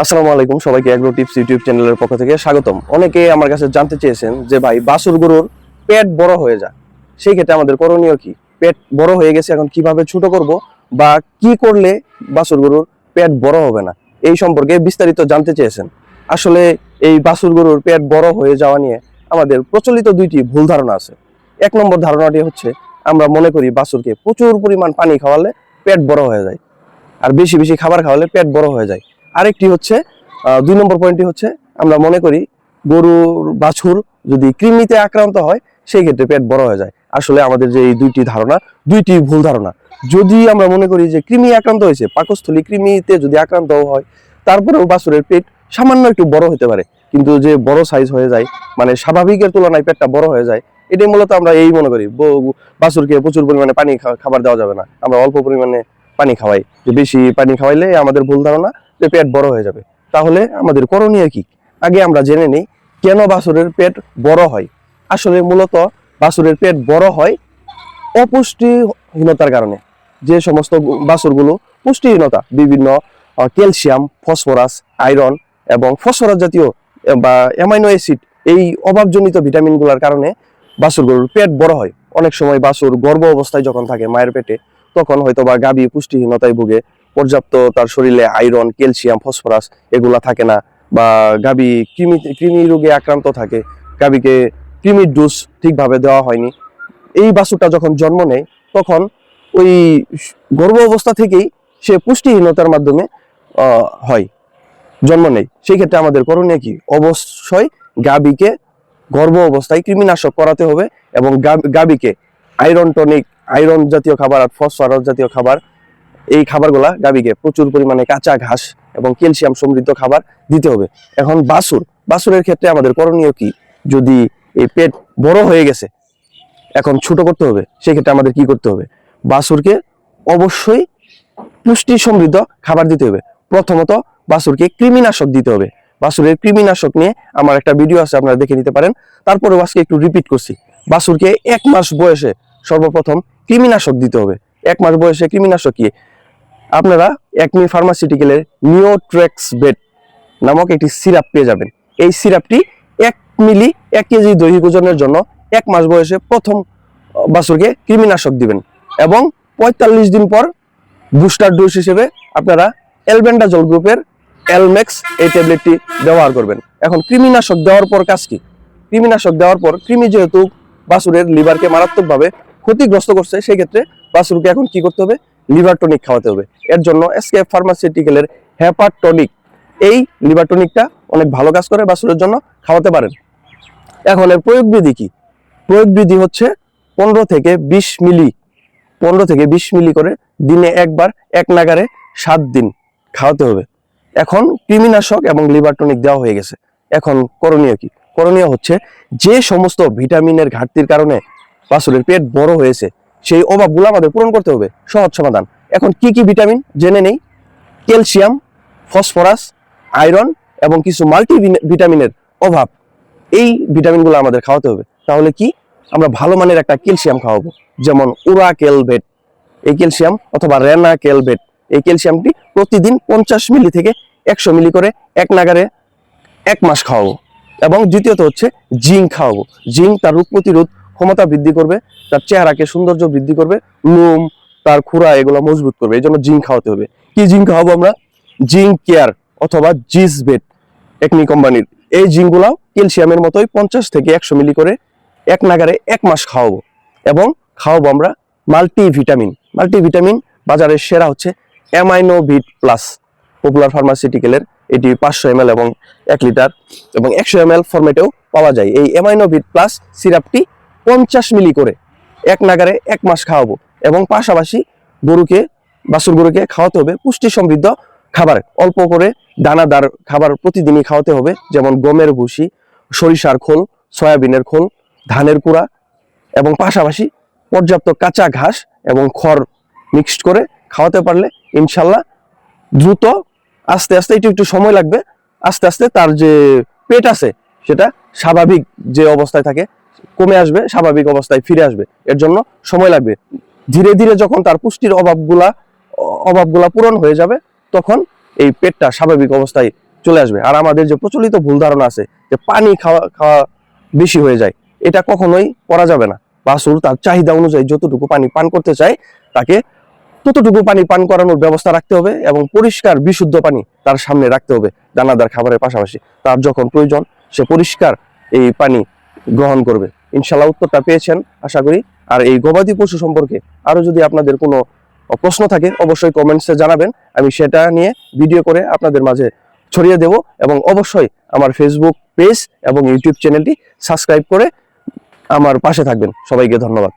আসসালামু আলাইকুম, সবাইকে এগ্রো টিপস ইউটিউব চ্যানেলের পক্ষ থেকে স্বাগতম। অনেকে আমার কাছে জানতে চেয়েছেন যে ভাই বাছুর গরুর পেট বড় হয়ে যায়, সেই ক্ষেত্রে আমাদের করণীয় কি? পেট বড় হয়ে গেছে, এখন কিভাবে ছোট করব বা কি করলে বাছুর গরুর পেট বড় হবে না, এই সম্পর্কে বিস্তারিত জানতে চেয়েছেন। আসলে এই বাছুর গরুর পেট বড় হয়ে যাওয়া নিয়ে আমাদের প্রচলিত দুইটি ভুল ধারণা আছে। এক নম্বর ধারণাটি হচ্ছে, আমরা মনে করি বাছুরকে প্রচুর পরিমাণ পানি খাওয়ালে পেট বড় হয়ে যায়, আর বেশি বেশি খাবার খাওয়ালে পেট বড় হয়ে যায়। আরেকটি হচ্ছে, 2 নম্বর পয়েন্টটি হচ্ছে, আমরা মনে করি গরুর বাছুর যদি কৃমিতে আক্রান্ত হয় সেই ক্ষেত্রে পেট বড় হয়ে যায়। আসলে আমাদের যে এই দুইটি ধারণা, দুইটি ভুল ধারণা। যদি আমরা মনে করি যে কৃমি আক্রান্ত হয়েছে, পাকস্থলী কৃমিতে যদি আক্রান্ত হয়, তারপরেও বাছুরের পেট সামান্য একটু বড় হতে পারে, কিন্তু যে বড় সাইজ হয়ে যায়, মানে স্বাভাবিকের তুলনায় পেটটা বড় হয়ে যায়, এটাই মূলত আমরা এই মনে করি। বাছুরকে প্রচুর পরিমাণে পানি খাবার দেওয়া যাবে না, আমরা অল্প পরিমাণে পানি খাওয়াই। যে বেশি পানি খাওয়াইলে আমাদের ভুল ধারণা যে পেট বড় হয়ে যাবে। তাহলে আমাদের করণীয় কি? আগে আমরা জেনে নিই কেন বাছুরের পেট বড় হয়। আসলে মূলত বাছুরের পেট বড় হয় অপুষ্টিহীনতার কারণে। যে সমস্ত বাছুরগুলো পুষ্টিহীনতা, বিভিন্ন ক্যালসিয়াম, ফসফরাস, আয়রন এবং ফসফরাস জাতীয় বা অ্যামাইনো অ্যাসিড, এই অভাবজনিত ভিটামিনগুলোর কারণে বাছুর গরুর পেট বড় হয়। অনেক সময় বাছুর গর্ভ অবস্থায় যখন থাকে মায়ের পেটে, তখন হয়তো বা গাভী পুষ্টিহীনতায় ভুগে, পর্যাপ্ত তার শরীরে আয়রন, ক্যালসিয়াম, ফসফরাস এগুলা থাকে না, বা গাভী কৃমি রোগে আক্রান্ত থাকে, গাভীকে কৃমির ডোজ ঠিকভাবে দেওয়া হয়নি। এই বাছুরটা যখন জন্ম নেয়, তখন ওই গর্ভ অবস্থা থেকেই সে পুষ্টিহীনতার মাধ্যমে হয়, জন্ম নেয়। সেই ক্ষেত্রে আমাদের করণীয় কি? অবশ্যই গাভীকে গর্ভ অবস্থায় কৃমিনাশক করাতে হবে, এবং গাভীকে আয়রন টনিক, আয়রন জাতীয় খাবার আর ফসফরাস জাতীয় খাবার, এই খাবারগুলা গাভীকে প্রচুর পরিমাণে কাঁচা ঘাস এবং ক্যালসিয়াম সমৃদ্ধ খাবার দিতে হবে। এখন বাছুরের ক্ষেত্রে আমাদের করণীয় কি? যদি এই পেট বড় হয়ে গেছে, এখন ছোট করতে হবে, সেক্ষেত্রে আমাদের কি করতে হবে? বাছুরকে অবশ্যই পুষ্টি সমৃদ্ধ খাবার দিতে হবে। প্রথমত বাছুরকে কৃমিনাশক দিতে হবে। বাছুরের কৃমিনাশক নিয়ে আমার একটা ভিডিও আছে, আপনারা দেখে নিতে পারেন। তারপরেও আজকে একটু রিপিট করছি। বাছুরকে 1 মাস বয়সে সর্বপ্রথম কৃমিনাশক দিতে হবে। 1 মাস বয়সে কৃমিনাশক কি? আপনারা একমি ফার্মাসিউটিক্যালের নিওট্রেক্স বেট নামক একটি সিরাপ পেয়ে যাবেন। এই সিরাপটি 1 মিলি 1 কেজি দৈহিক ওজনের জন্য 1 মাস বয়সে প্রথম বাছুরকে কৃমিনাশক দিবেন, এবং 45 দিন পর বুস্টার ডোজ হিসেবে আপনারা অ্যালবেন্ডাজল গ্রুপের এলমেক্স এই ট্যাবলেটটি ব্যবহার করবেন। এখন কৃমিনাশক দেওয়ার পর কাজ কি? কৃমিনাশক দেওয়ার পর কৃমি যেহেতু বাছুরের লিভারকে মারাত্মকভাবে ক্ষতিগ্রস্ত করছে, সেই ক্ষেত্রে বাছুরকে এখন কি করতে হবে? লিভার টনিক খাওয়াতে হবে। এর জন্য এসকেএফ ফার্মাসিউটিক্যালের হেপার টনিক, এই লিভার টনিকটা অনেক ভালো কাজ করে, বাছুরের জন্য খাওয়াতে পারেন। এখন এর প্রয়োগ বিধি কি? প্রয়োগ বিধি হচ্ছে 15 থেকে 20 মিলি করে দিনে একবার, এক নাগারে 7 দিন খাওয়াতে হবে। এখন কৃমিনাশক এবং লিভার টনিক দেওয়া হয়ে গেছে, এখন করণীয় কি? করণীয় হচ্ছে, যে সমস্ত ভিটামিনের ঘাটতির কারণে বাছুরের পেট বড় হয়েছে, সেই অভাবগুলো আমাদের পূরণ করতে হবে। সহজ সমাধান। এখন কি কি ভিটামিন জেনে নেই। ক্যালসিয়াম, ফসফরাস, আয়রন এবং কিছু মাল্টি ভিটামিনের অভাব, এই ভিটামিনগুলো আমাদের খাওয়াতে হবে। তাহলে কি? আমরা ভালো মানের একটা ক্যালসিয়াম খাওয়াবো, যেমন উরা ক্যালভেট এই ক্যালসিয়াম, অথবা রেনা ক্যালভেট এই ক্যালসিয়ামটি প্রতিদিন 50 মিলি থেকে 100 মিলি করে এক নাগারে 1 মাস খাওয়াবো। এবং দ্বিতীয়ত হচ্ছে জিঙ্ক খাওয়াবো। জিঙ্ক তার রোগ প্রতিরোধ ক্ষমতা বৃদ্ধি করবে, তার চেহারাকে সৌন্দর্য বৃদ্ধি করবে, লোম, তার খুরা এগুলো মজবুত করবে। এই জন্য জিঙ্ক খাওয়াতে হবে। কি জিঙ্ক খাওয়াবো আমরা? জিঙ্ক কেয়ার অথবা জিসবেট, একনি কোম্পানির এই জিঙ্কগুলাও ক্যালসিয়ামের মতোই 50 থেকে 100 মিলি করে এক নাগারে 1 মাস খাওয়াবো। এবং খাওয়াবো আমরা মাল্টিভিটামিন। মাল্টিভিটামিন বাজারের সেরা হচ্ছে অ্যামাইনো ভিট প্লাস, পপুলার ফার্মাসিউটিক্যালের। এটি 500 ml এবং 1 লিটার এবং 100 ml ফরম্যাটেও পাওয়া যায়। এই অ্যামাইনো ভিট প্লাস সিরাপটি 50 মিলি করে এক নাগারে 1 মাস খাওয়াবো। এবং পাশাপাশি বাছুর গরুকে খাওয়াতে হবে পুষ্টি সমৃদ্ধ খাবার। অল্প করে দানাদার খাবার প্রতিদিনই খাওয়াতে হবে, যেমন গমের ভুসি, সরিষার খোল, সয়াবিনের খোল, ধানের কুড়া, এবং পাশাপাশি পর্যাপ্ত কাঁচা ঘাস এবং খড় মিক্সড করে খাওয়াতে পারলে ইনশাল্লাহ দ্রুত, আস্তে আস্তে, একটু সময় লাগবে, আস্তে আস্তে তার যে পেট আছে সেটা স্বাভাবিক যে অবস্থায় থাকে কমে আসবে, স্বাভাবিক অবস্থায় ফিরে আসবে। এর জন্য সময় লাগবে। ধীরে ধীরে যখন তার পুষ্টির অভাবগুলা পূরণ হয়ে যাবে, তখন এই পেটটা স্বাভাবিক অবস্থায় চলে আসবে। আর আমাদের যে প্রচলিত ভুল ধারণা আছে যে পানি খাওয়া খাওয়া বেশি হয়ে যায়, এটা কখনোই করা যাবে না। বাছুর তার চাহিদা অনুযায়ী যতটুকু পানি পান করতে চায় তাকে ততটুকু পানি পান করানোর ব্যবস্থা রাখতে হবে এবং পরিষ্কার বিশুদ্ধ পানি তার সামনে রাখতে হবে। দানাদার খাবারের পাশাপাশি তার যখন প্রয়োজন সে পরিষ্কার এই পানি গ্রহণ করবে। ইনশাল্লাহ উত্তরটা পেয়েছেন আশা করি। আর এই গবাদি পশু সম্পর্কে আরো যদি আপনাদের কোনো প্রশ্ন থাকে অবশ্যই কমেন্টসে জানাবেন, আমি সেটা নিয়ে ভিডিও করে আপনাদের মাঝে ছড়িয়ে দেব। এবং অবশ্যই আমার ফেসবুক পেজ এবং ইউটিউব চ্যানেলটি সাবস্ক্রাইব করে আমার পাশে থাকবেন। সবাইকে ধন্যবাদ।